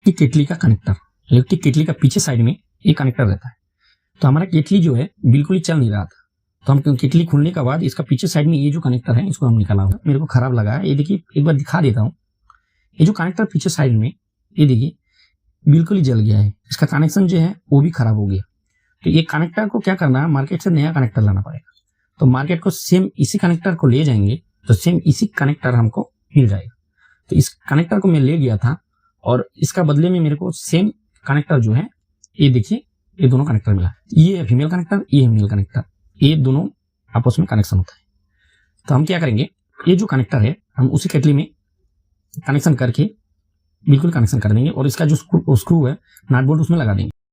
Electric केटली का connector. Electric केटली का पीछे साइड में ये कनेक्टर रहता है। तो हमारा केटली जो है बिल्कुल ही चल नहीं रहा था, तो हम केटली खुलने के बाद इसका पीछे साइड में ये जो कनेक्टर है इसको हम निकाला हुआ, मेरे को खराब लगा है। ये देखिए एक बार दिखा देता हूँ। ये जो कनेक्टर पीछे साइड में ये देखिए बिल्कुल ही जल गया है, इसका कनेक्शन जो है वो भी खराब हो गया। तो ये कनेक्टर को क्या करना है, मार्केट से नया कनेक्टर लाना पड़ेगा। तो मार्केट को सेम इसी कनेक्टर को ले जाएंगे तो सेम इसी कनेक्टर हमको मिल जाएगा। तो इस कनेक्टर को मैं ले गया था और इसका बदले में मेरे को सेम कनेक्टर जो है ये देखिए ये दोनों कनेक्टर मिला। ये है फीमेल कनेक्टर, ये है मेल कनेक्टर, ये दोनों आपस में कनेक्शन होता है। तो हम क्या करेंगे, ये जो कनेक्टर है हम उसी केटली में कनेक्शन करके बिल्कुल कनेक्शन कर देंगे और इसका जो स्क्रू है नट बोल्ट उसमें लगा देंगे।